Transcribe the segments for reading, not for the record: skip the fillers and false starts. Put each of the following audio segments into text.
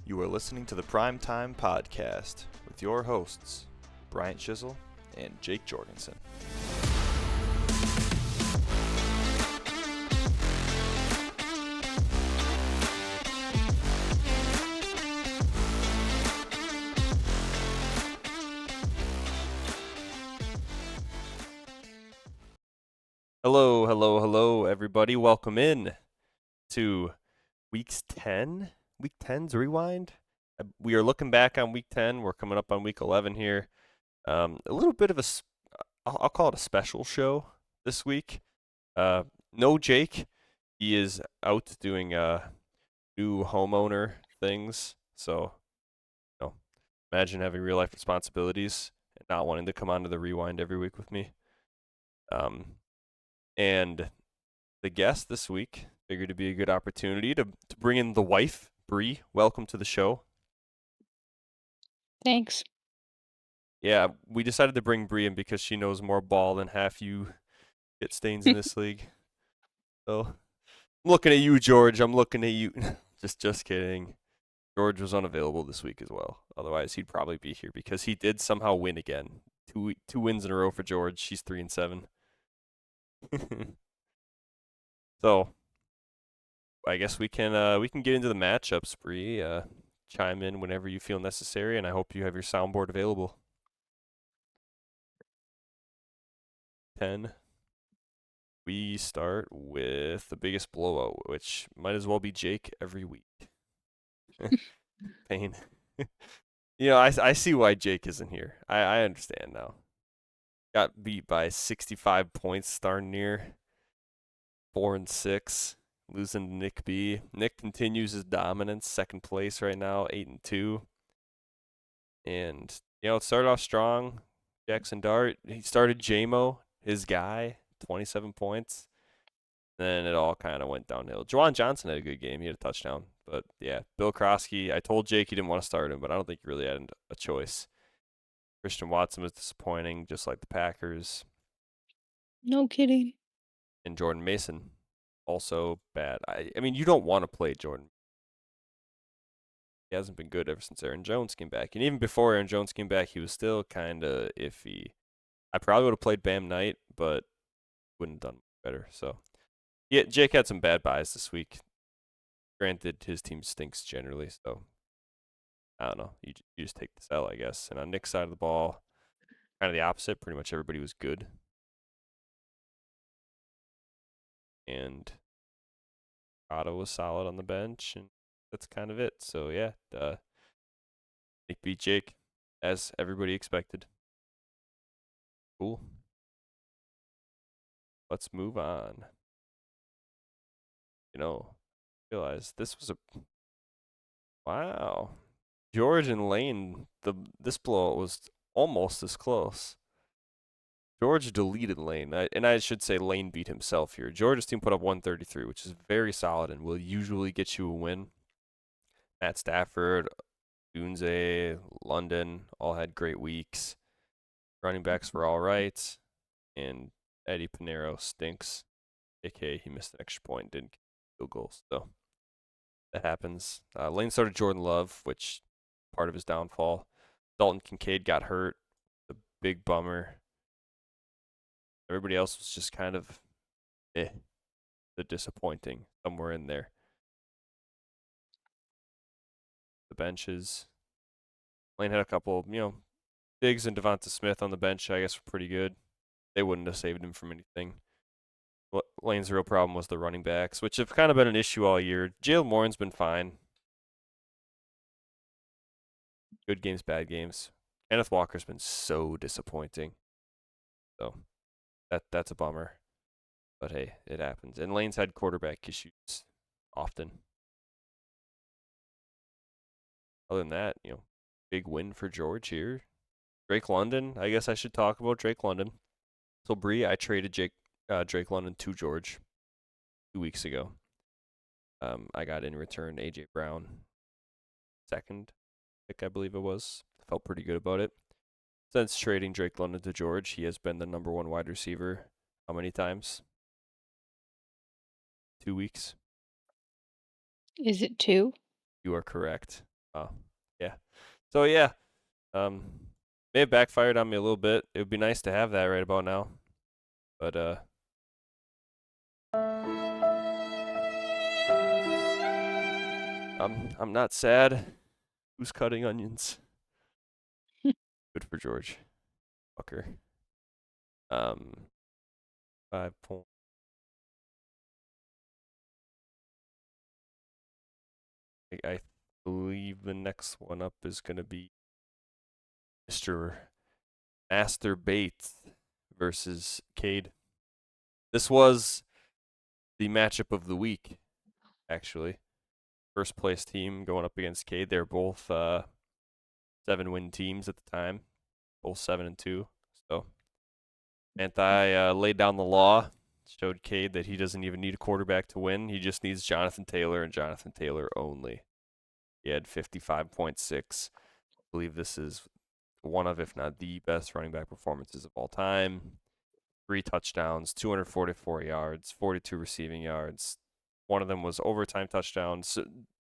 You are listening to the Primetime Podcast with your hosts, Bryant Shizzle and Jake Jorgensen. Hello, everybody. Welcome in to Week 10. Week 10's Rewind. We are looking back on Week 10. We're coming up on Week 11 here. A little bit of I'll call it a special show this week. No Jake. He is out doing new homeowner things. So, imagine having real life responsibilities and not wanting to come onto the Rewind every week with me. And the guest this week figured to be a good opportunity to bring in the wife, Bri. Welcome to the show. Thanks. Yeah, we decided to bring Bri in because she knows more ball than half you get stains in this league. So I'm looking at you, George. I'm looking at you. just kidding. George was unavailable this week as well. Otherwise, he'd probably be here because he did somehow win again. Two wins in a row for George. She's 3-7. So I guess we can get into the matchups, Bree. Chime in whenever you feel necessary, and I hope you have your soundboard available. 10. We start with the biggest blowout, which might as well be Jake every week. Pain. I see why Jake isn't here. I understand now. Got beat by 65 points, darn near 4-6. Losing to Nick B. Nick continues his dominance, second place right now, 8-2. And it started off strong. Jackson Dart, he started JMO, his guy, 27 points. Then it all kind of went downhill. Juwan Johnson had a good game. He had a touchdown. But yeah, Bill Krosky, I told Jake he didn't want to start him, but I don't think he really had a choice. Christian Watson was disappointing, just like the Packers. No kidding. And Jordan Mason, also bad. I mean, you don't want to play Jordan. He hasn't been good ever since Aaron Jones came back. And even before Aaron Jones came back, he was still kind of iffy. I probably would have played Bam Knight, but wouldn't have done better. So, yeah, Jake had some bad buys this week. Granted, his team stinks generally, so I don't know. You just take the sell, I guess. And on Nick's side of the ball, kind of the opposite. Pretty much everybody was good. And Otto was solid on the bench, and that's kind of it. So, yeah, Nick beat Jake, as everybody expected. Cool. Let's move on. Realize this was wow. George and Lane, this blowout was almost as close. George deleted Lane, and I should say Lane beat himself here. George's team put up 133, which is very solid and will usually get you a win. Matt Stafford, Dunze, London all had great weeks. Running backs were all right, and Eddie Pinheiro stinks. AKA he missed an extra point, didn't get field goals. So that happens. Lane started Jordan Love, which part of his downfall. Dalton Kincaid got hurt. A big bummer. Everybody else was just kind of the disappointing somewhere in there. The benches. Lane had a couple, Diggs and Devonta Smith on the bench, I guess, were pretty good. They wouldn't have saved him from anything. Lane's real problem was the running backs, which have kind of been an issue all year. Jalen Warren's been fine. Good games, bad games. Kenneth Walker's been so disappointing. So that's a bummer. But hey, it happens. And Lane's had quarterback issues often. Other than that, big win for George here. Drake London, I guess I should talk about Drake London. So Bree, I traded Drake London to George 2 weeks ago. I got in return AJ Brown, second pick, I believe it was. Felt pretty good about it. Since trading Drake London to George, he has been the number one wide receiver. How many times? 2 weeks. Is it 2? You are correct. Oh, yeah. So yeah, um, may have backfired on me a little bit. It would be nice to have that right about now, but I'm not sad. Who's cutting onions? Good for George Fucker. 5 point. I believe the next one up is gonna be Mr. Master Bates versus Cade. This was the matchup of the week, actually. First place team going up against Cade. They're both 7-win teams at the time, both 7-2. So Anti laid down the law, showed Cade that he doesn't even need a quarterback to win. He just needs Jonathan Taylor and Jonathan Taylor only. He had 55.6. I believe this is one of, if not the best running back performances of all time. 3 touchdowns, 244 yards, 42 receiving yards. One of them was overtime touchdowns,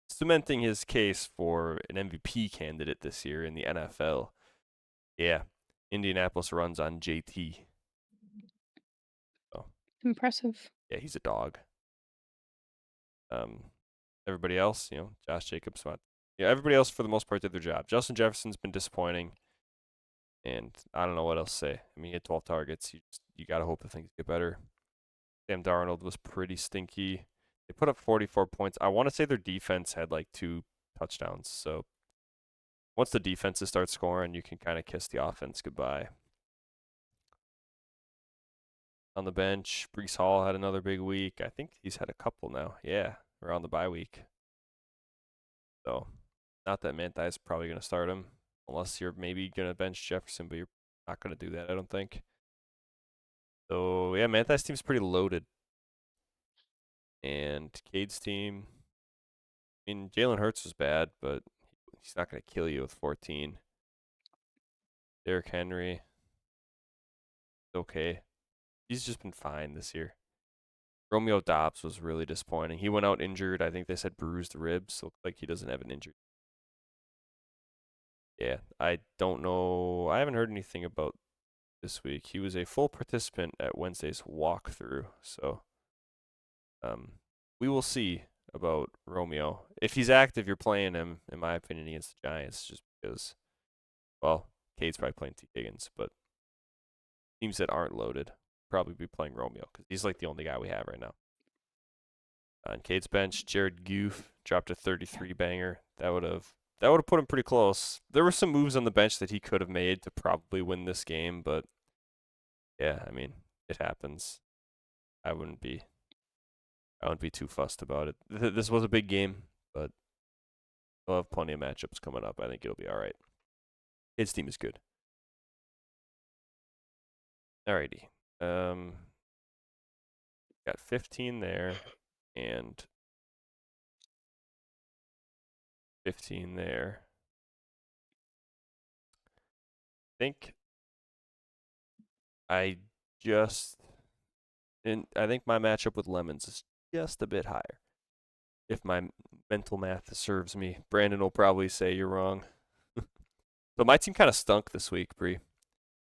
cementing his case for an MVP candidate this year in the NFL. Yeah, Indianapolis runs on JT. So, Impressive. yeah, he's a dog. Um, everybody else, Josh Jacobs, yeah, everybody else for the most part did their job. Justin Jefferson's been disappointing, and I don't know what else to say. I mean, he had 12 targets. You gotta hope that things get better. Sam Darnold was pretty stinky. They put up 44 points. I want to say their defense had like 2 touchdowns. So once the defenses start scoring, you can kind of kiss the offense goodbye. On the bench, Brees Hall had another big week. I think he's had a couple now. Yeah, around the bye week. So not that Manthai's probably going to start him unless you're maybe going to bench Jefferson, but you're not going to do that, I don't think. So yeah, Manthai's team's pretty loaded. And Cade's team, I mean, Jalen Hurts was bad, but he's not going to kill you with 14. Derrick Henry, okay. He's just been fine this year. Romeo Dobbs was really disappointing. He went out injured. I think they said bruised ribs. Looks like he doesn't have an injury. Yeah, I don't know. I haven't heard anything about this week. He was a full participant at Wednesday's walkthrough, so um, we will see about Romeo. If he's active, you're playing him, in my opinion, against the Giants, just because. Well, Cade's probably playing T. Higgins, but teams that aren't loaded probably be playing Romeo because he's like the only guy we have right now. On Cade's bench, Jared Goff dropped a 33 banger. That would have put him pretty close. There were some moves on the bench that he could have made to probably win this game, but yeah, I mean, it happens. I wouldn't be too fussed about it. This was a big game, but we'll have plenty of matchups coming up. I think it'll be all right. His team is good. Alrighty. Got 15 there and 15 there. I think I just and I think my matchup with Lemons is just a bit higher. If my mental math serves me, Brandon will probably say you're wrong. So my team kind of stunk this week, Bree,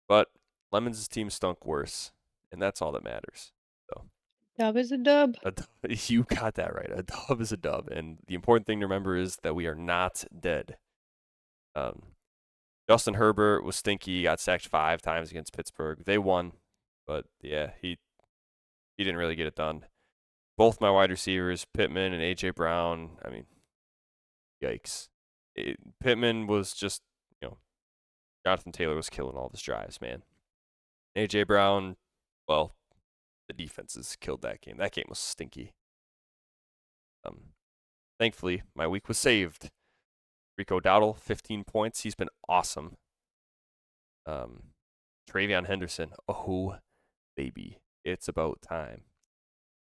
but Lemons' team stunk worse, and that's all that matters. So Dub is a dub. you got that right. A dub is a dub, and the important thing to remember is that we are not dead. Um, Justin Herbert was stinky. He got sacked 5 times against Pittsburgh. They won, but yeah, he didn't really get it done. Both my wide receivers, Pittman and AJ Brown. I mean, yikes. Pittman was just, Jonathan Taylor was killing all of his drives, man. AJ Brown, well, the defenses killed that game. That game was stinky. Thankfully, my week was saved. Rico Dowdle, 15 points. He's been awesome. Travion Henderson, oh, baby. It's about time.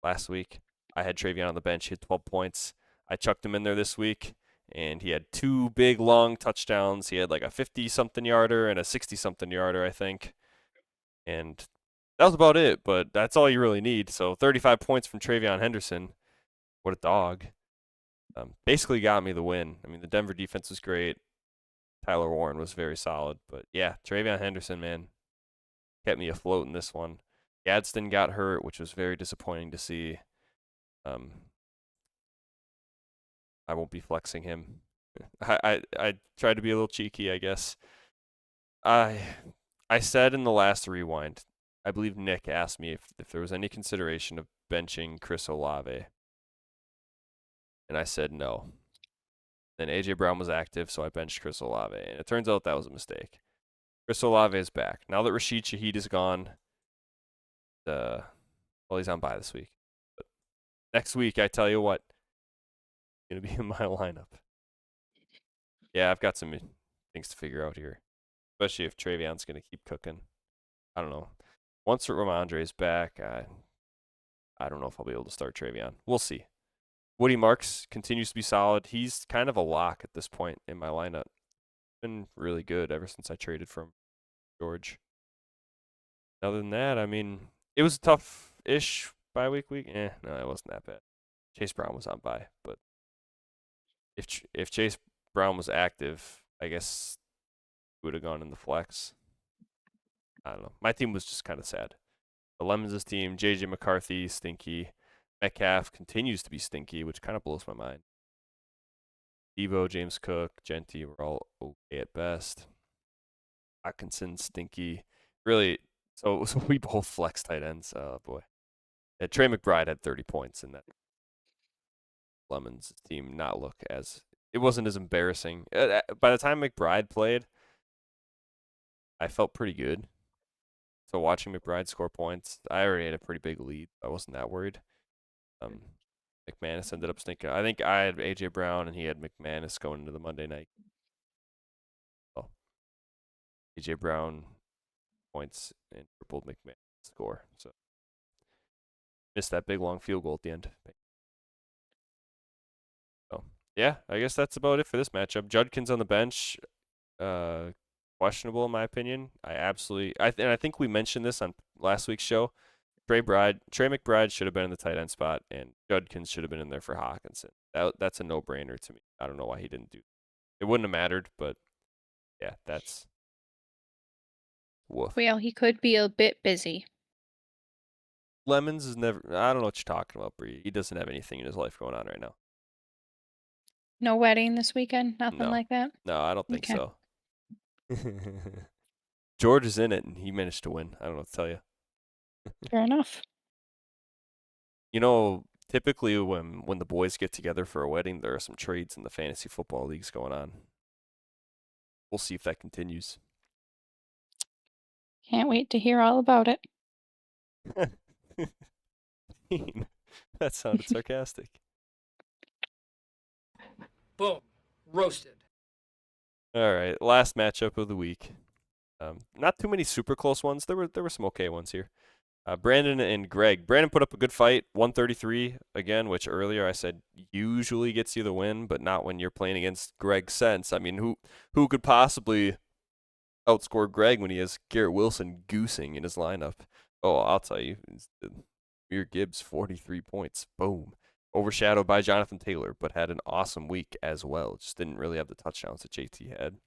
Last week, I had Travion on the bench. He had 12 points. I chucked him in there this week, and he had 2 big, long touchdowns. He had like a 50-something yarder and a 60-something yarder, I think. And that was about it, but that's all you really need. So 35 points from Travion Henderson. What a dog. Basically got me the win. I mean, the Denver defense was great. Tyler Warren was very solid. But yeah, Travion Henderson, man, kept me afloat in this one. Gadsden got hurt, which was very disappointing to see. Um, I won't be flexing him. I tried to be a little cheeky, I guess. I I said in the last rewind, I believe Nick asked me if there was any consideration of benching Chris Olave, and I said no. Then AJ Brown was active, so I benched Chris Olave, and it turns out that was a mistake. Chris Olave is back now that Rashid Shaheed is gone. Well, he's on bye this week, but next week I tell you what, he's gonna be in my lineup. Yeah, I've got some things to figure out here, especially if Travion's gonna keep cooking. I don't know. Once Ramondre's back, I don't know if I'll be able to start Travion. We'll see. Woody Marks continues to be solid. He's kind of a lock at this point in my lineup. Been really good ever since I traded from George. Other than that, I mean, it was a tough-ish bye week. No, it wasn't that bad. Chase Brown was on bye, but if Chase Brown was active, I guess he would have gone in the flex. I don't know. My team was just kind of sad. The Lemons' team, JJ McCarthy, stinky. Metcalf continues to be stinky, which kind of blows my mind. Devo, James Cook, Genty were all okay at best. Hawkinson, stinky. Really, so we both flex tight ends. Oh, boy. Yeah, Trey McBride had 30 points in that Lemons team not look as it wasn't as embarrassing. By the time McBride played, I felt pretty good. So watching McBride score points, I already had a pretty big lead. I wasn't that worried. Um, McManus ended up sneaking. I think I had AJ Brown and he had McManus going into the Monday night. Well, AJ Brown points and tripled McManus score. So missed that big long field goal at the end. So yeah, I guess that's about it for this matchup. Judkins on the bench, uh, questionable in my opinion. And I think we mentioned this on last week's show. Trey McBride should have been in the tight end spot, and Judkins should have been in there for Hawkinson. That's a no-brainer to me. I don't know why he didn't do. It wouldn't have mattered, but yeah, that's woof. Well, he could be a bit busy. Lemons is never. I don't know what you're talking about, Bree. He doesn't have anything in his life going on right now. No wedding this weekend? Nothing No, like that? no, I don't think Okay. so. George is in it, and he managed to win. I don't know what to tell you. Fair enough. You know, typically when the boys get together for a wedding, there are some trades in the fantasy football leagues going on. We'll see if that continues. Can't wait to hear all about it. That sounded sarcastic. Boom. Roasted. All right, last matchup of the week. Not too many super close ones. There were some okay ones here. Brandon and Greg. Brandon put up a good fight, 133 again, which earlier I said usually gets you the win, but not when you're playing against Greg Sense. I mean, who could possibly outscore Greg when he has Garrett Wilson goosing in his lineup? Oh, I'll tell you, Amir Gibbs, 43 points. Boom. Overshadowed by Jonathan Taylor, but had an awesome week as well. Just didn't really have the touchdowns that JT had.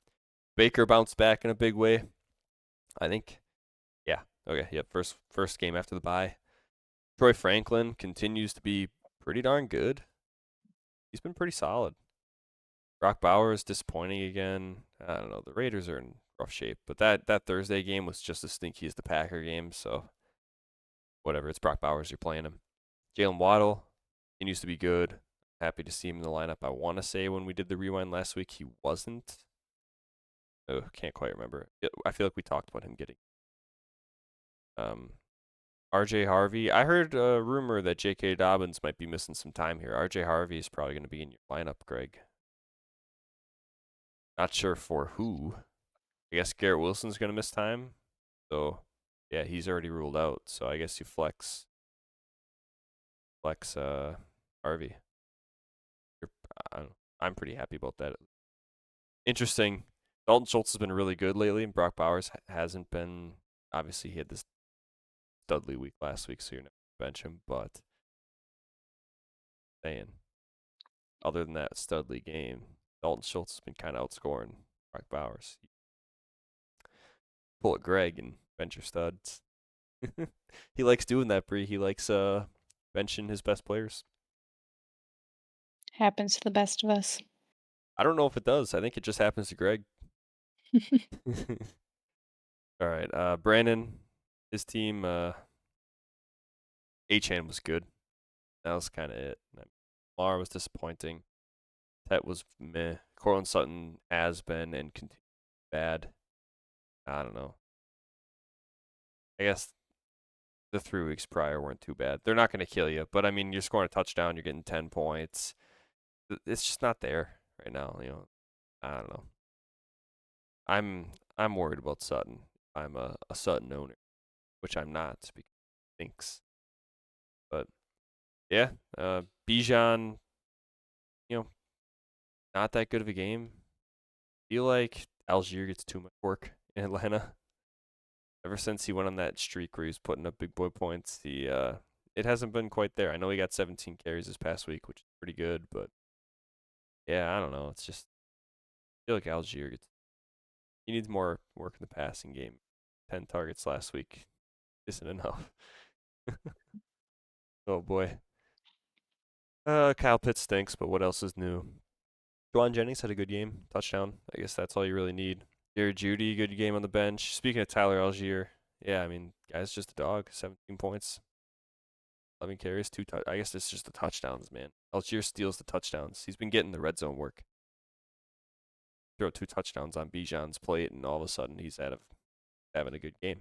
Baker bounced back in a big way. I think, yeah. Okay, yeah, first game after the bye. Troy Franklin continues to be pretty darn good. He's been pretty solid. Brock Bowers disappointing again. I don't know. The Raiders are in rough shape, but that Thursday game was just as stinky as the Packer game. So whatever. It's Brock Bowers. You're playing him. Jalen Waddle continues to be good. Happy to see him in the lineup. I want to say when we did the rewind last week, he wasn't. Oh, can't quite remember. I feel like we talked about him getting. RJ Harvey. I heard a rumor that J.K. Dobbins might be missing some time here. RJ Harvey is probably going to be in your lineup, Greg. Not sure for who. I guess Garrett Wilson's going to miss time. So, yeah, he's already ruled out. So I guess you flex Harvey. I'm pretty happy about that. Interesting. Dalton Schultz has been really good lately, and Brock Bowers hasn't been. Obviously, he had this Dudley week last week, so you're not going to bench him, but saying. other than that Studley game, Dalton Schultz has been kind of outscoring Brock Bowers. Pull a Greg and bench your studs. He likes doing that, Bree. He likes benching his best players. Happens to the best of us. I don't know if it does. I think it just happens to Greg. All right, Brandon, his team, Achan was good. That was kind of it. Lamar was disappointing. Tet was meh. Cortland Sutton has been and continues bad. I don't know. I guess the 3 weeks prior weren't too bad. They're not going to kill you, but I mean, you're scoring a touchdown, you're getting 10 points. It's just not there right now. I don't know. I'm worried about Sutton. I'm a Sutton owner, which I'm not because he thinks. But yeah, Bijan, not that good of a game. Feel like Algier gets too much work in Atlanta. Ever since he went on that streak where he was putting up big boy points, it hasn't been quite there. I know he got 17 carries this past week, which is pretty good, but yeah, I don't know. It's just I feel like Algier he needs more work in the passing game. 10 targets last week isn't enough. Oh boy. Kyle Pitts stinks, but what else is new? Juwan Jennings had a good game, touchdown. I guess that's all you really need. Jared Judy, good game on the bench. Speaking of Tyler Algier, yeah, I mean, guy's just a dog. 17 points, 11 carries, I guess it's just the touchdowns, man. Algier steals the touchdowns. He's been getting the red zone work. Throw 2 touchdowns on Bijan's plate, and all of a sudden he's having a good game.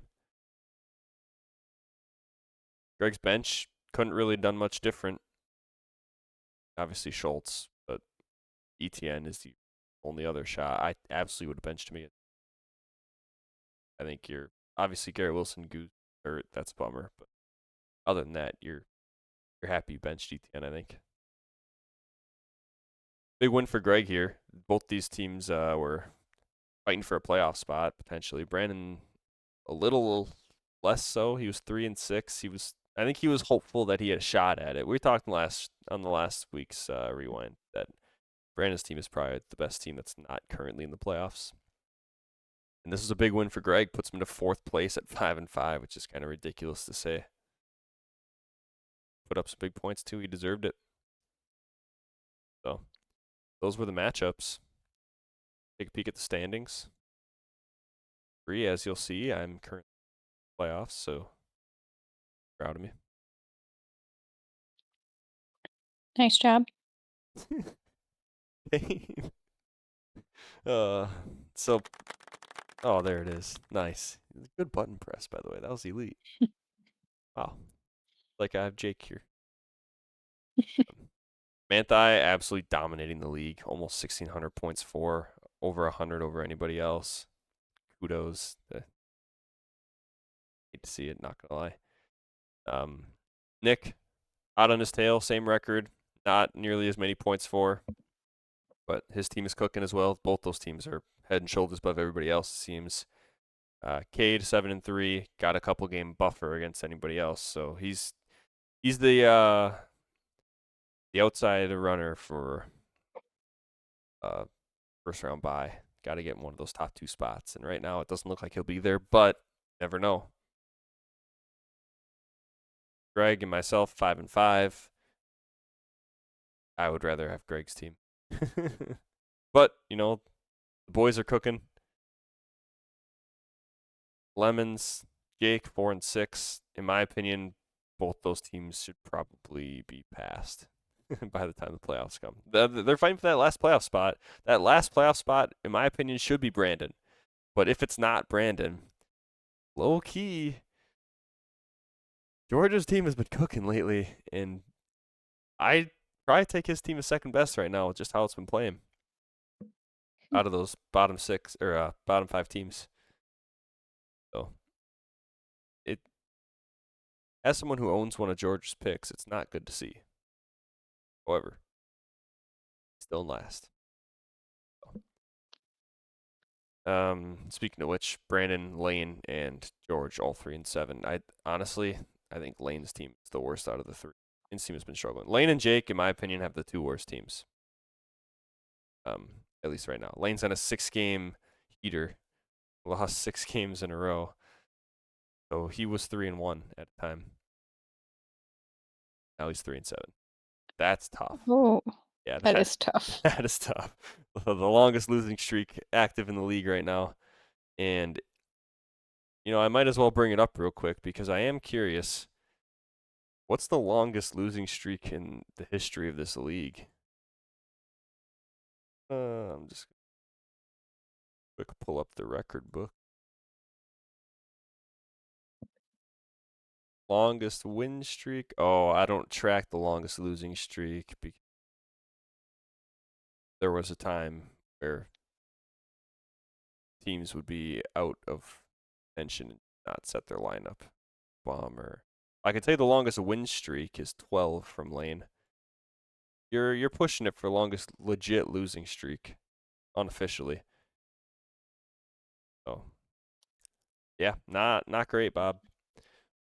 Greg's bench couldn't really done much different. Obviously Schultz, but ETN is the only other shot. I absolutely would have benched me. I think you're obviously Garrett Wilson goose hurt. That's a bummer, but other than that, you're happy you benched ETN. I think big win for Greg here. Both these teams were fighting for a playoff spot potentially. Brandon a little less so. He was 3-6. I think he was hopeful that he had a shot at it. We talked on the last week's rewind that Brandon's team is probably the best team that's not currently in the playoffs. And this is a big win for Greg. Puts him to 4th place at 5-5, which is kind of ridiculous to say. Put up some big points too. He deserved it. So those were the matchups. Take a peek at the standings. Bree, as you'll see, I'm currently in the playoffs, so proud of me. Nice job. So, oh, there it is. Nice. Good button press, by the way. That was elite. Wow. Like I have Jake here. Manthai absolutely dominating the league. Almost 1,600 points for. Over 100 over anybody else. Kudos. Hate to see it, not going to lie. Nick, out on his tail. Same record. Not nearly as many points for. But his team is cooking as well. Both those teams are head and shoulders above everybody else, it seems. Cade 7-3, got a couple game buffer against anybody else, so he's the outside runner for first round bye. Got to get in one of those top 2 spots, and right now it doesn't look like he'll be there, but never know. Greg and myself 5-5. I would rather have Greg's team, but the boys are cooking. Lemons, Jake 4-6. In my opinion, both those teams should probably be passed by the time the playoffs come. They're fighting for that last playoff spot. That last playoff spot, in my opinion, should be Brandon. But if it's not Brandon, low key, Georgia's team has been cooking lately, and I probably take his team as second best right now with just how it's been playing. Out of those bottom 6 or bottom 5 teams. So as someone who owns one of Georgia's picks, it's not good to see. However, still in last. Speaking of which, Brandon, Lane, and George, all 3-7. I think Lane's team is the worst out of the 3. His team has been struggling. Lane and Jake, in my opinion, have the 2 worst teams. At least right now. Lane's on a 6-game heater, lost 6 games in a row. So he was 3-1 at the time. Now he's 3-7. That's tough. Oh, Yeah, that is tough. that is tough. The longest losing streak active in the league right now. And, I might as well bring it up real quick because I am curious. What's the longest losing streak in the history of this league? I'm just quick pull up the record book. Longest win streak? Oh, I don't track the longest losing streak because there was a time where teams would be out of tension and not set their lineup. Bomber. I can tell you the longest win streak is 12 from Lane. You're pushing it for longest legit losing streak, unofficially. So, yeah, not great, Bob.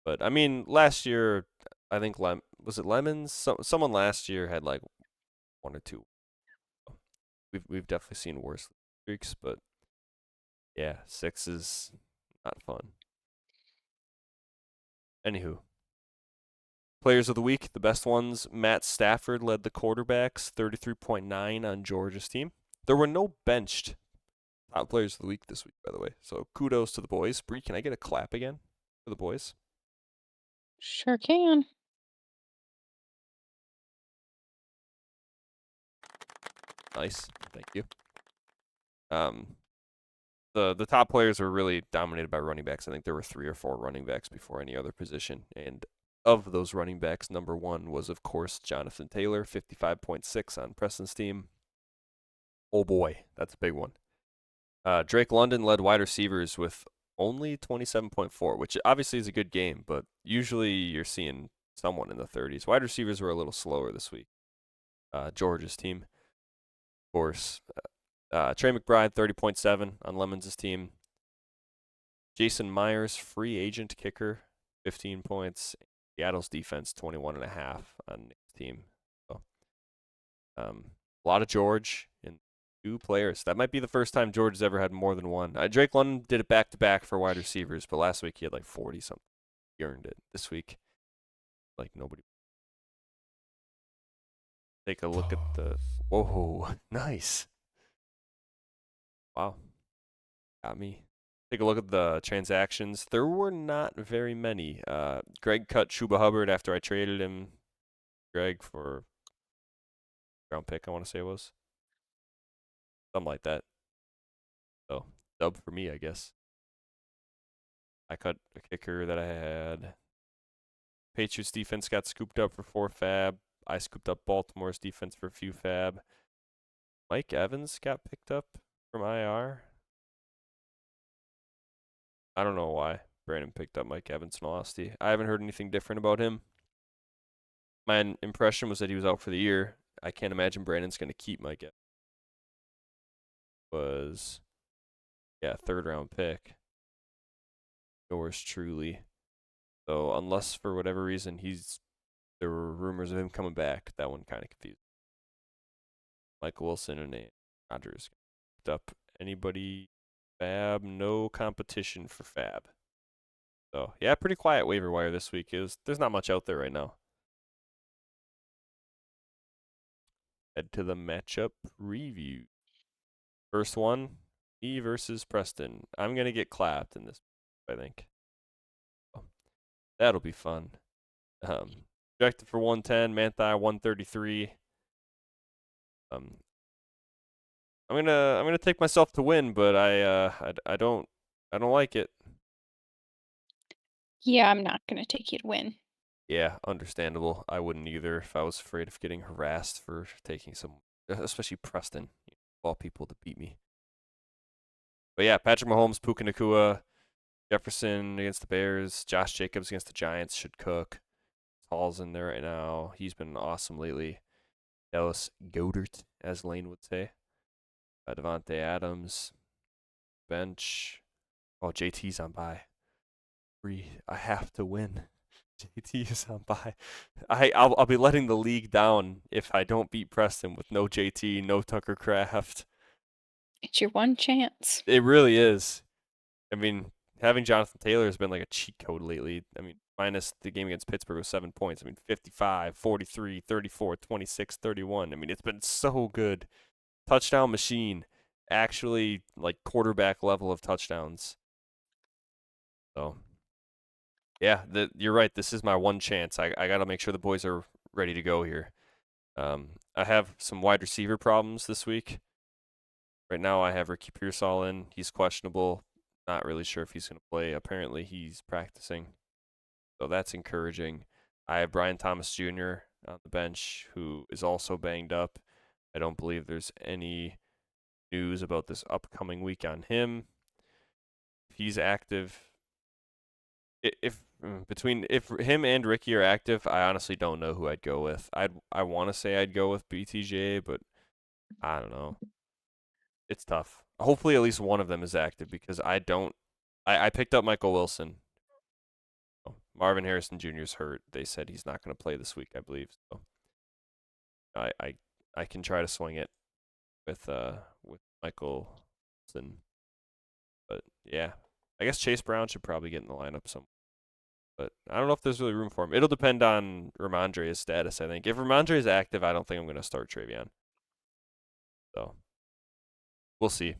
But I mean, last year, I think was it Lemons? Someone last year had like 1 or 2. We've definitely seen worse streaks, but yeah, 6 is not fun. Anywho, players of the week, the best ones. Matt Stafford led the quarterbacks, 33.9 on Georgia's team. There were no benched top players of the week this week, by the way. So kudos to the boys. Bri, can I get a clap again for the boys? Sure can. Nice, thank you. The top players were really dominated by running backs. I think there were 3 or 4 running backs before any other position. And of those running backs, number 1 was, of course, Jonathan Taylor, 55.6 on Preston's team. Oh boy, that's a big one. Drake London led wide receivers with only 27.4, which obviously is a good game, but usually you're seeing someone in the 30s. Wide receivers were a little slower this week. Georgia's team, of course. Trey McBride, 30.7 on Lemons' team. Jason Myers, free agent kicker, 15 points. Seattle's defense, 21.5 on Nick's team. So, a lot of George and 2 players. That might be the first time George has ever had more than 1. Drake London did it back-to-back for wide receivers, but last week he had like 40-something. He earned it. This week, like nobody. Take a look at the... Whoa, nice. Wow. Got me. Take a look at the transactions. There were not very many. Greg cut Chuba Hubbard after I traded him. Greg for round pick, I want to say it was. Something like that. So, dub for me, I guess. I cut a kicker that I had. Patriots defense got scooped up for 4 fab. I scooped up Baltimore's defense for a few fab. Mike Evans got picked up from IR. I don't know why Brandon picked up Mike Evans in all honesty. I haven't heard anything different about him. My impression was that he was out for the year. I can't imagine Brandon's going to keep Mike Evans. Was, yeah, 3rd round pick. Yours truly. So unless for whatever reason there were rumors of him coming back, that one kind of confused. Michael Wilson and Rodgers picked up. Anybody fab? No competition for fab. So yeah, pretty quiet waiver wire this week. There's not much out there right now. Head to the matchup review. First one, me versus Preston. I'm gonna get clapped in this, I think. Oh, that'll be fun. Projected for 110, Manthai 133. I'm gonna take myself to win, but I don't like it. Yeah, I'm not going to take you to win. Yeah, understandable. I wouldn't either if I was afraid of getting harassed for taking some, especially Preston, of all people, to beat me. But yeah, Patrick Mahomes, Puka Nacua, Jefferson against the Bears, Josh Jacobs against the Giants should cook. Hall's in there right now. He's been awesome lately. Dallas Goedert, as Lane would say. Devontae Adams, bench. Oh, JT's on bye. I have to win. JT is on bye. I'll be letting the league down if I don't beat Preston with no JT, no Tucker Craft. It's your one chance. It really is. I mean, having Jonathan Taylor has been like a cheat code lately. I mean, minus the game against Pittsburgh with 7 points. I mean, 55, 43, 34, 26, 31. I mean, it's been so good. Touchdown machine. Actually, like quarterback level of touchdowns. So, yeah, you're right. This is my one chance. I got to make sure the boys are ready to go here. I have some wide receiver problems this week. Right now, I have Ricky Pearsall in. He's questionable. Not really sure if he's going to play. Apparently, he's practicing. So that's encouraging. I have Brian Thomas Jr. on the bench, who is also banged up. I don't believe there's any news about this upcoming week on him. If he's active, if him and Ricky are active, I honestly don't know who I'd go with. I want to say I'd go with BTJ, but I don't know. It's tough. Hopefully, at least one of them is active because I don't. I picked up Michael Wilson. Marvin Harrison Jr. is hurt. They said he's not going to play this week, I believe. So I, I I can try to swing it with Michael Wilson. But yeah, I guess Chase Brown should probably get in the lineup some. But I don't know if there's really room for him. It'll depend on Ramondre's status, I think. If Ramondre is active, I don't think I'm going to start Travion. So we'll see.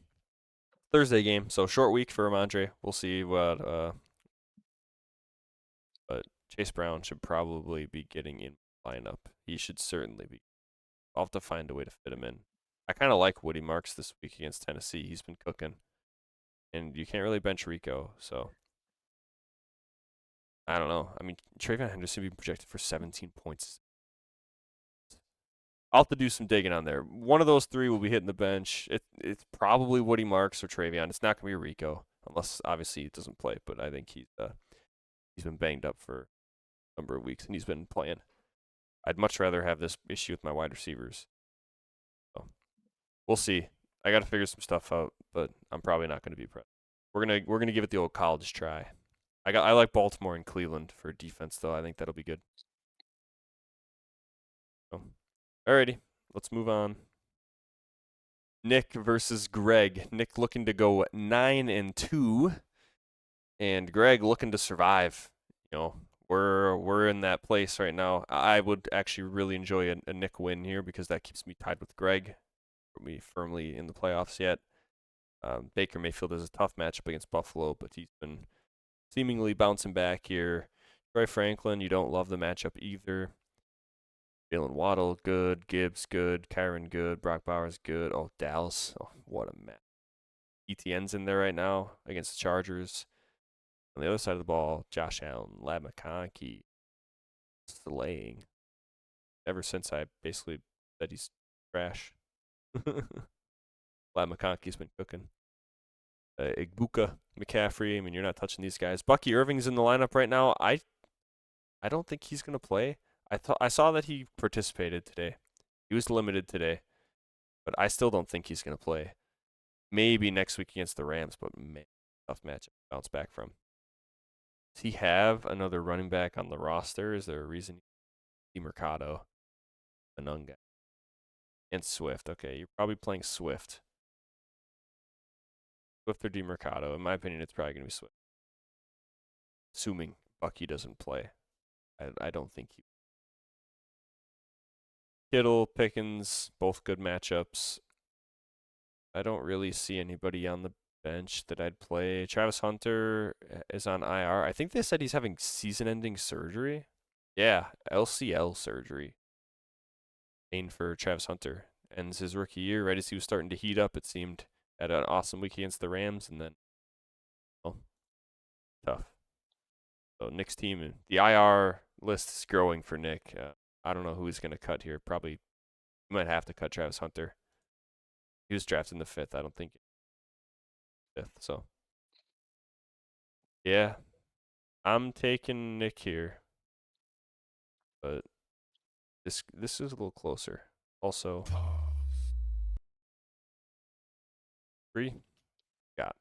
Thursday game, so short week for Ramondre. We'll see what. But Chase Brown should probably be getting in lineup. He should certainly be. I'll have to find a way to fit him in. I kind of like Woody Marks this week against Tennessee. He's been cooking. And you can't really bench Rico, so I don't know. I mean, Travion Henderson being projected for 17 points. I'll have to do some digging on there. One of those three will be hitting the bench. It's probably Woody Marks or Travion. It's not going to be Rico, unless obviously he doesn't play. But I think he's been banged up for a number of weeks, and he's been playing. I'd much rather have this issue with my wide receivers. So we'll see. I got to figure some stuff out, but I'm probably not going to be pressed. We're gonna give it the old college try. I like Baltimore and Cleveland for defense though. I think that'll be good. So, alrighty, let's move on. Nick versus Greg. Nick looking to go 9-2, and Greg looking to survive. You know, we're in that place right now. I would actually really enjoy a Nick win here because that keeps me tied with Greg. Me firmly in the playoffs yet. Baker Mayfield is a tough matchup against Buffalo, but he's been seemingly bouncing back here. Troy Franklin, you don't love the matchup either. Jalen Waddle, good. Gibbs, good. Kyron, good. Brock Bowers, good. Oh, Dallas. Oh, what a match. ETN's in there right now against the Chargers. On the other side of the ball, Josh Allen, Lab McConkey, slaying. Ever since I basically said he's trash. Lab McConkey's been cooking. Igbuka, McCaffrey. I mean, you're not touching these guys. Bucky Irving's in the lineup right now. I don't think he's gonna play. I saw that he participated today. He was limited today, but I still don't think he's gonna play. Maybe next week against the Rams, but man, tough matchup to bounce back from. Does he have another running back on the roster? Is there a reason? Mercado, Anunga, and Swift. Okay, you're probably playing Swift. Swift or DeMercado. In my opinion, it's probably gonna be Swift. Assuming Bucky doesn't play. I don't think he. Kittle, Pickens, both good matchups. I don't really see anybody on the bench that I'd play. Travis Hunter is on IR. I think they said he's having season-ending surgery. Yeah, LCL surgery. Pain for Travis Hunter. Ends his rookie year right as he was starting to heat up, it seemed. Had an awesome week against the Rams, and then, well, tough. So Nick's team, the IR list is growing for Nick. I don't know who he's going to cut here. Probably, he might have to cut Travis Hunter. He was drafted in the 5th. I don't think 5th. So, yeah, I'm taking Nick here, but this is a little closer. Also, 3 got.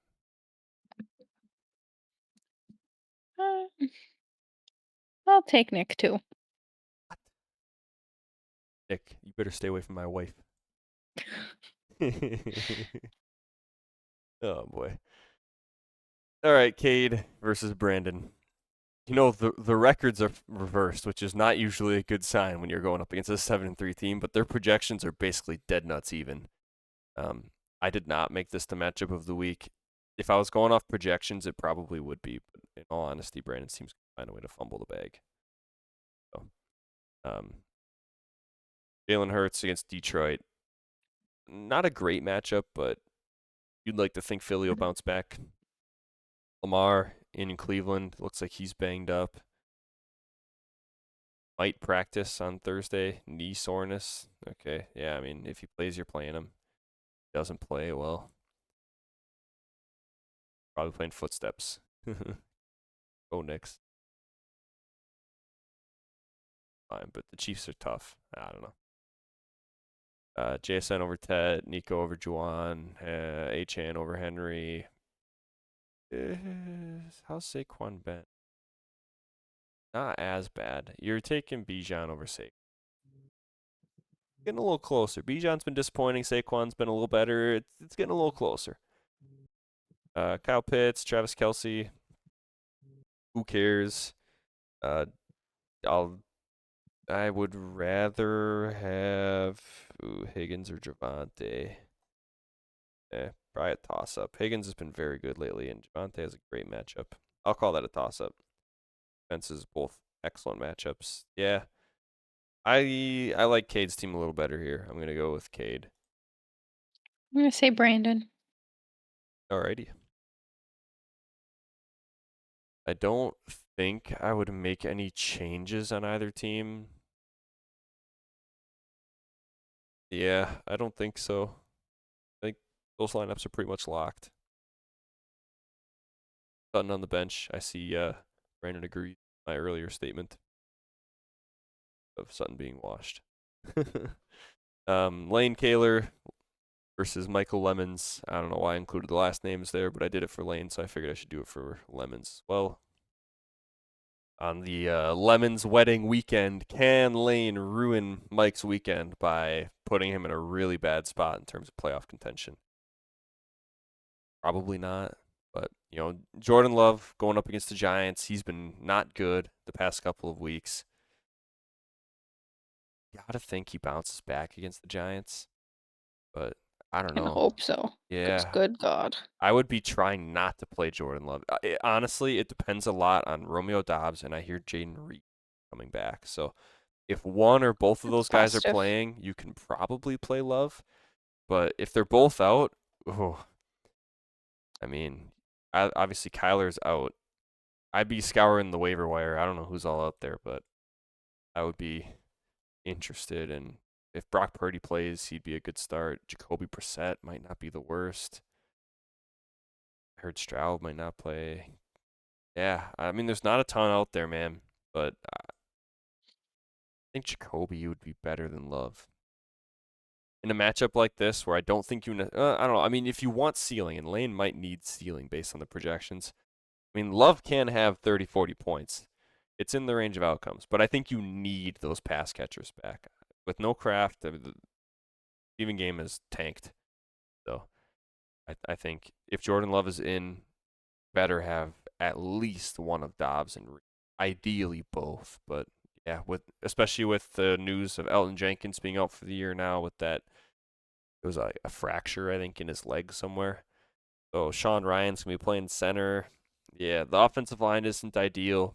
Uh, I'll take Nick too. Nick, you better stay away from my wife. Oh boy. All right, Cade versus Brandon. You know the records are reversed, which is not usually a good sign when you're going up against a 7-3 team. But their projections are basically dead nuts even. I did not make this the matchup of the week. If I was going off projections, it probably would be. But in all honesty, Brandon seems to find a way to fumble the bag. So, Jalen Hurts against Detroit. Not a great matchup, but you'd like to think Philly will bounce back. Lamar in Cleveland looks like he's banged up. Might practice on Thursday. Knee soreness. Okay, yeah. I mean, if he plays, you're playing him. Doesn't play, well, probably playing footsteps. Go Knicks. Fine, but the Chiefs are tough. I don't know. JSN over Ted, Nico over Juwan, Achan over Henry. How's Saquon been? Not as bad. You're taking Bijan over Saquon. Getting a little closer. Bijan's been disappointing. Saquon's been a little better. It's getting a little closer. Kyle Pitts, Travis Kelce. Who cares? I would rather have Higgins or Javante. Probably a toss-up. Higgins has been very good lately, and Javante has a great matchup. I'll call that a toss-up. Fences both excellent matchups. Yeah, I like Cade's team a little better here. I'm gonna go with Cade. I'm gonna say Brandon. Alrighty. I don't think I would make any changes on either team. Yeah, I don't think so. I think those lineups are pretty much locked. Sutton on the bench. I see Brandon agreed with my earlier statement of Sutton being washed. Lane Kaler versus Michael Lemons. I don't know why I included the last names there, but I did it for Lane, so I figured I should do it for Lemons. Well, on the Lemons wedding weekend, can Lane ruin Mike's weekend by putting him in a really bad spot in terms of playoff contention? Probably not. But, you know, Jordan Love going up against the Giants, he's been not good the past couple of weeks. Gotta think he bounces back against the Giants, but I don't And know. hope so. Because Yeah, good God. I would be trying not to play Jordan Love. Honestly, it depends a lot on Romeo Dobbs, and I hear Jaden Reed coming back. So if one or both of That's those guys are positive. playing, you can probably play Love. But if they're both out, oh, I mean, obviously Kyler's out. I'd be scouring the waiver wire. I don't know who's all out there, but I would be interested in if Brock Purdy plays, he'd be a good start. Jacoby Brissett might not be the worst. I heard Stroud might not play. Yeah, I mean, there's not a ton out there, man, but I think Jacoby would be better than Love. In a matchup like this, where I don't think I don't know. I mean, if you want ceiling, and Lane might need ceiling based on the projections. I mean, Love can have 30, 40 points. It's in the range of outcomes, but I think you need those pass catchers back. With no Kraft, the receiving game is tanked. So I think if Jordan Love is in, better have at least one of Dobbs and ideally both. But yeah, especially with the news of Elton Jenkins being out for the year now with that, it was a fracture, I think, in his leg somewhere. So Sean Ryan's going to be playing center. Yeah, the offensive line isn't ideal.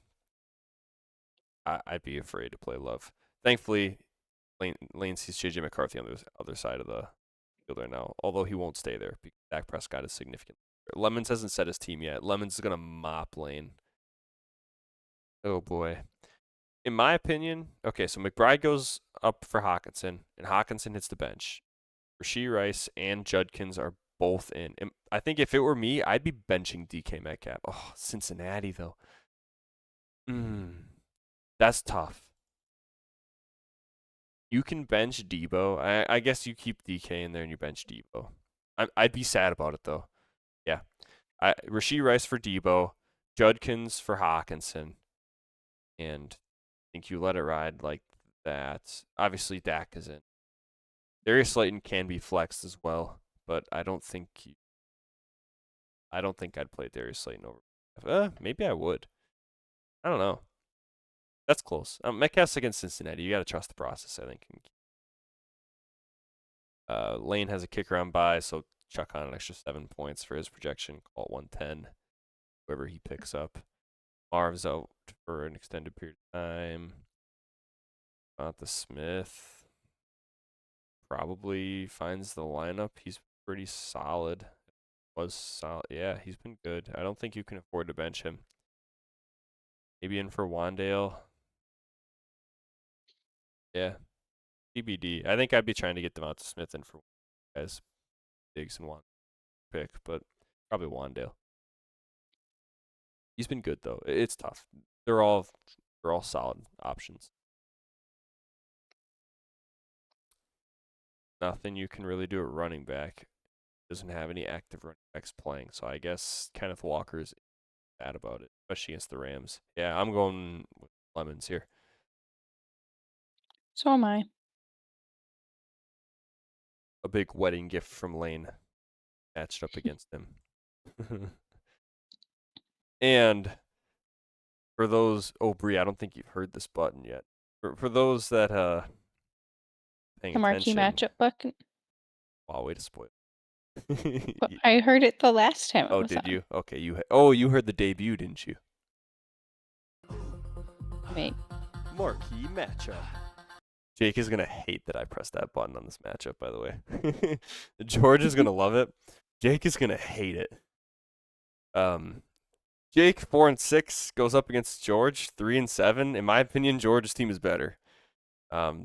I'd be afraid to play Love. Thankfully, Lane sees J.J. McCarthy on the other side of the field right now, although he won't stay there because Dak Prescott is significant. Lemons hasn't set his team yet. Lemons is going to mop Lane. Oh, boy. In my opinion, okay, so McBride goes up for Hawkinson, and Hawkinson hits the bench. Rashee Rice and Judkins are both in. And I think if it were me, I'd be benching DK Metcalf. Oh, Cincinnati, though. That's tough. You can bench Debo. I guess you keep DK in there and you bench Debo. I'd be sad about it, though. Yeah. Rashee Rice for Debo, Judkins for Hawkinson. And I think you let it ride like that. Obviously, Dak is in. Darius Slayton can be flexed as well, but I don't think I'd play Darius Slayton over. Maybe I would. I don't know. That's close. Metcalf's against Cincinnati. You got to trust the process, I think. Lane has a kicker on bye, so chuck on an extra 7 points for his projection. Call it 110. Whoever he picks up. Marv's out for an extended period of time. The Smith probably finds the lineup. He's pretty solid. Was solid. Yeah, he's been good. I don't think you can afford to bench him. Maybe in for Wandale. Yeah, TBD. I think I'd be trying to get Devonta Smith in for guys, Diggs and Wand pick, but probably Wandale. He's been good though. It's tough. They're all solid options. Nothing you can really do at running back. Doesn't have any active running backs playing, so I guess Kenneth Walker's bad about it, especially against the Rams. Yeah, I'm going with Lemons here. So am I. A big wedding gift from Lane matched up against him. And for those, Bri, I don't think you've heard this button yet. For those that paying The marquee attention. matchup book. Wow, way to spoil. But I heard it the last time it Oh, was did on. you? Okay, you heard the debut, didn't you? Wait. Marquee matchup. Jake is gonna hate that I pressed that button on this matchup, by the way. George is gonna love it. Jake is gonna hate it. Jake 4-6 goes up against George 3-7. In my opinion, George's team is better.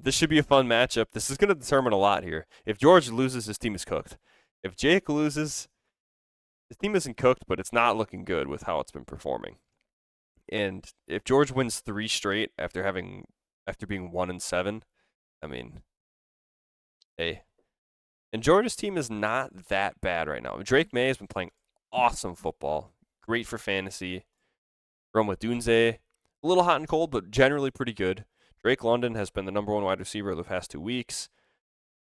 This should be a fun matchup. This is gonna determine a lot here. If George loses, his team is cooked. If Jake loses, his team isn't cooked, but it's not looking good with how it's been performing. And if George wins 3 straight after being 1-7, I mean, hey. And Georgia's team is not that bad right now. Drake May has been playing awesome football. Great for fantasy. Roma Dunze, a little hot and cold, but generally pretty good. Drake London has been the number 1 wide receiver of the past 2 weeks.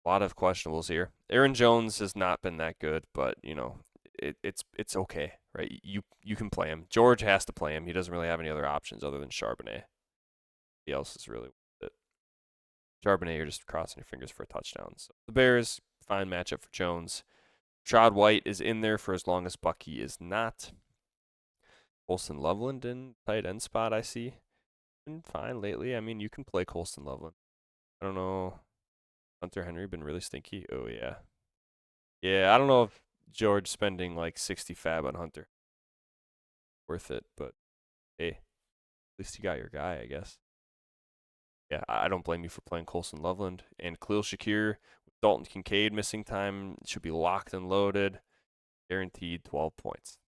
A lot of questionables here. Aaron Jones has not been that good, but it's okay, right? You can play him. George has to play him. He doesn't really have any other options other than Charbonnet. He else is really worth it. Charbonnet, you're just crossing your fingers for a touchdown. So the Bears, fine matchup for Jones. Rashad White is in there for as long as Bucky is not. Colston Loveland in tight end spot, I see. Been fine lately. I mean, you can play Colston Loveland. I don't know. Hunter Henry been really stinky. Oh, yeah. Yeah, I don't know if George spending like 60 fab on Hunter. Worth it, but hey, at least you got your guy, I guess. Yeah, I don't blame you for playing Colston Loveland. And Khalil Shakir, with Dalton Kincaid missing time, should be locked and loaded. Guaranteed 12 points.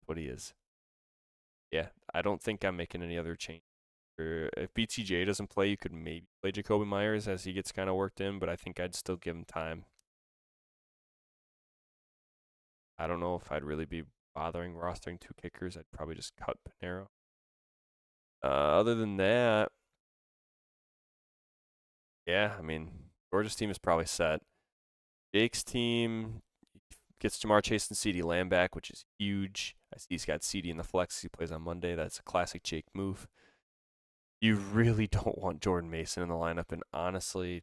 What he is. Yeah, I don't think I'm making any other change. If BTJ doesn't play, you could maybe play Jacoby Myers as he gets kind of worked in, but I think I'd still give him time. I don't know if I'd really be bothering rostering 2 kickers. I'd probably just cut Panero. Other than that, yeah, I mean, Georgia's team is probably set. Jake's team gets Jamar Chase and CeeDee Lamb back, which is huge. I see he's got CeeDee in the flex. He plays on Monday. That's a classic Jake move. You really don't want Jordan Mason in the lineup, and honestly,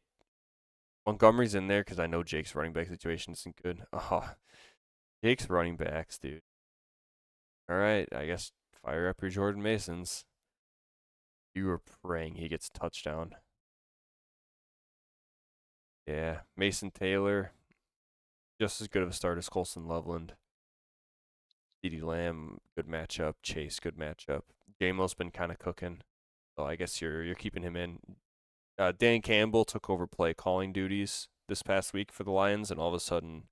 Montgomery's in there because I know Jake's running back situation isn't good. Oh, Jake's running backs, dude. All right, I guess fire up your Jordan Masons. You were praying he gets a touchdown. Yeah, Mason Taylor, just as good of a start as Colston Loveland. CeeDee Lamb, good matchup. Chase, good matchup. Jamo's been kind of cooking, so I guess you're keeping him in. Dan Campbell took over play calling duties this past week for the Lions, and all of a sudden,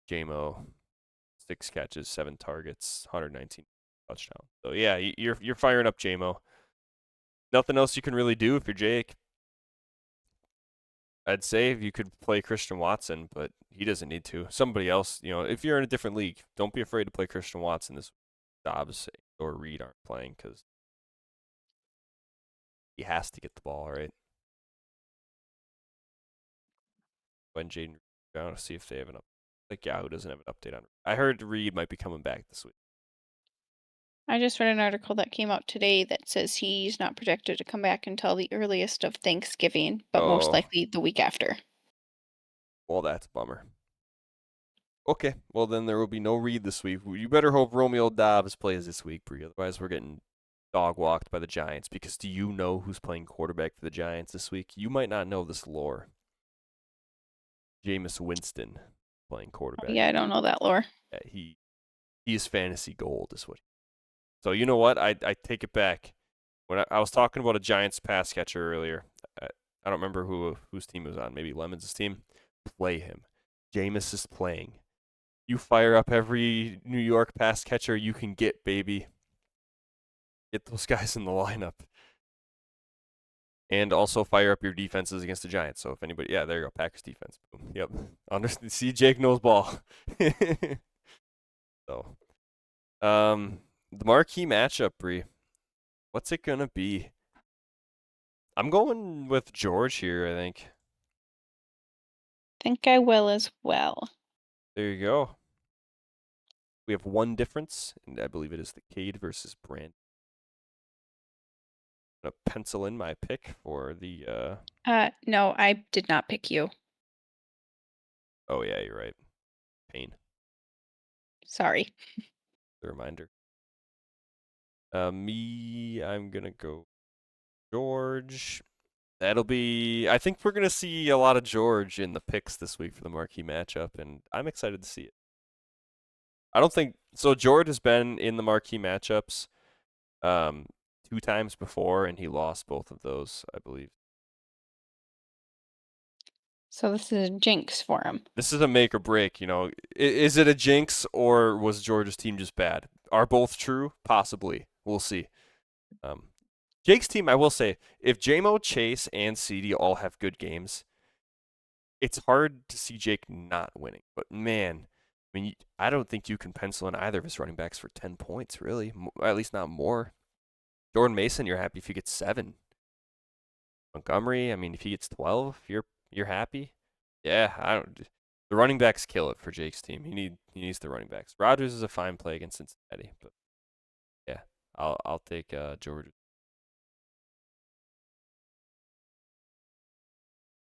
Jamo, 6 catches, 7 targets, 119 touchdown. So yeah, you're firing up Jamo. Nothing else you can really do if you're Jake. I'd say if you could play Christian Watson, but he doesn't need to. Somebody else, if you're in a different league, don't be afraid to play Christian Watson. This Dobbs or Reed aren't playing because He has to get the ball, right? When Jaden, I want to see if they have an update. Like Yahoo doesn't have an update on it. I heard Reed might be coming back this week. I just read an article that came out today that says he's not projected to come back until the earliest of Thanksgiving, but most Oh. likely the week after. Well, that's a bummer. Okay, well then there will be no Reed this week. You better hope Romeo Dobbs plays this week, Bree. Otherwise, we're getting dog walked by the Giants. Because do you know who's playing quarterback for the Giants this week? You might not know this lore. Jameis Winston playing quarterback. Yeah, I don't know that lore. Yeah, he is fantasy gold, is what. So you know what? I take it back. When I was talking about a Giants pass catcher earlier, I don't remember whose team it was on. Maybe Lemons' team. Play him. Jameis is playing. You fire up every New York pass catcher you can get, baby. Get those guys in the lineup. And also fire up your defenses against the Giants. So if anybody, yeah, there you go, Packers defense. Boom. Yep. See, Jake knows ball. So, the marquee matchup, Bree. What's it gonna be? I'm going with George here, I think. Think I will as well. There you go. We have one difference, and I believe it is the Cade versus Brand. I'm gonna pencil in my pick for the No, I did not pick you. Oh yeah, you're right. Pain. Sorry. The reminder. I'm gonna go George. That'll be. I think we're gonna see a lot of George in the picks this week for the marquee matchup, and I'm excited to see it. I don't think so. George has been in the marquee matchups, 2 times before, and he lost both of those, I believe. So this is a jinx for him. This is a make or break. You know, is it a jinx or was George's team just bad? Are both true? Possibly. We'll see. Jake's team, I will say, if JMO, Chase, and CD all have good games, it's hard to see Jake not winning. But man, I mean, I don't think you can pencil in either of his running backs for 10 points, really. At least not more. Jordan Mason, you're happy if he gets 7. Montgomery, I mean, if he gets 12, you're happy. Yeah, I don't. The running backs kill it for Jake's team. He needs the running backs. Rodgers is a fine play against Cincinnati, but yeah, I'll take George.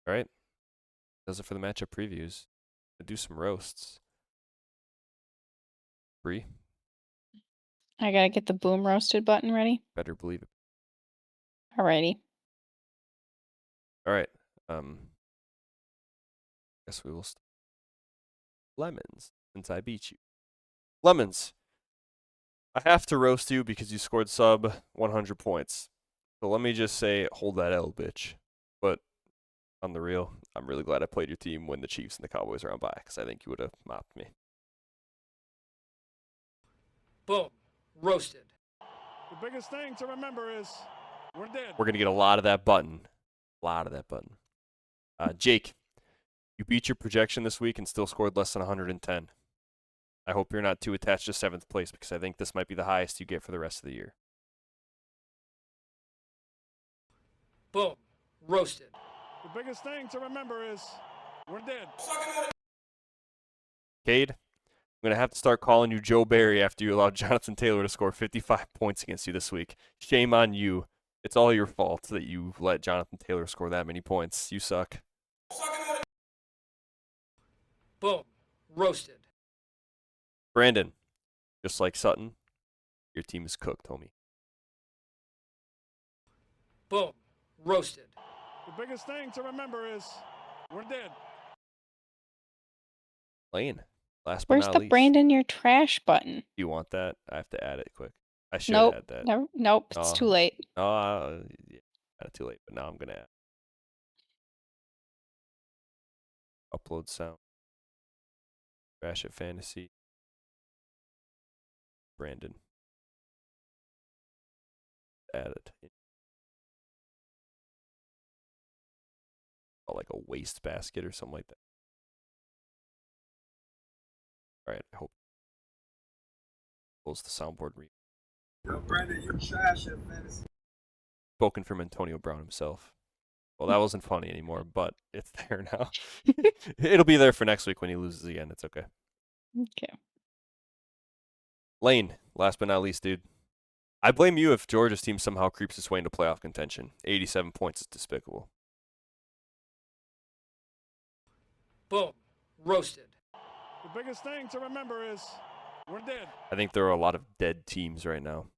All right. Does it for the matchup previews. I'll do some roasts. Bree, I gotta get the boom roasted button ready. better believe it. Alrighty. All right. Guess we will start. Lemons, since I beat you. Lemons, I have to roast you because you scored sub 100 points. So let me just say, hold that L, bitch. But on the real, I'm really glad I played your team when the Chiefs and the Cowboys are on bye because I think you would have mopped me. Boom. Roasted. The biggest thing to remember is we're dead. We're going to get a lot of that button. Jake, you beat your projection this week and still scored less than 110. I hope you're not too attached to 7th place because I think this might be the highest you get for the rest of the year. Boom. Roasted. The biggest thing to remember is we're dead. Cade, I'm going to have to start calling you Joe Barry after you allowed Jonathan Taylor to score 55 points against you this week. Shame on you. It's all your fault that you let Jonathan Taylor score that many points. You suck. Boom. Roasted. Brandon, just like Sutton, your team is cooked, homie. Boom. Roasted. The biggest thing to remember is we're dead. Lane, last but Where's not the least. Brandon your trash button? Do you want that? I have to add it quick. I should Nope. add that. Never, nope. It's too late. No, yeah, not too late, but now I'm going to add. Upload sound. Crash at Fantasy. Brandon. Added. Like a waste basket or something like that. All right, I hope. Close the soundboard read. Yo, Brandon, you trash at fantasy. spoken from Antonio Brown himself. Well, that wasn't funny anymore, but it's there now. It'll be there for next week when he loses again. It's okay. Okay. Lane, last but not least, dude. I blame you if Georgia's team somehow creeps its way into playoff contention. 87 points is despicable. Boom. Roasted. The biggest thing to remember is we're dead. I think there are a lot of dead teams right now.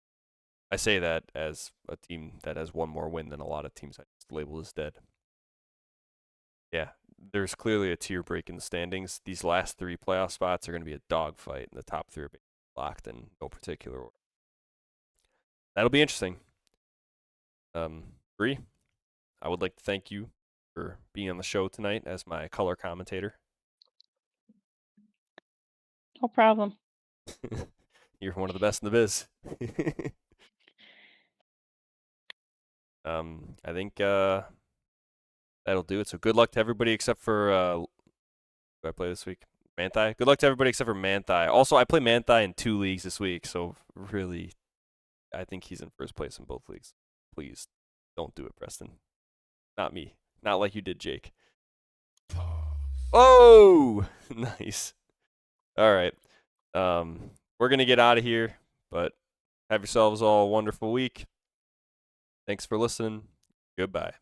I say that as a team that has one more win than a lot of teams I just label as dead. Yeah, there's clearly a tier break in the standings. These last 3 playoff spots are going to be a dogfight, and the top 3 are being locked in no particular order. That'll be interesting. Bri, I would like to thank you for being on the show tonight as my color commentator. No problem. You're one of the best in the biz. I think that'll do it. So good luck to everybody except for who do I play this week? Manthai. Good luck to everybody except for Manthai. Also, I play Manthai in 2 leagues this week, so really, I think he's in first place in both leagues. Please don't do it, Preston. Not me. Not like you did, Jake. Oh, nice. All right. We're gonna get out of here, but have yourselves all a wonderful week. Thanks for listening. Goodbye.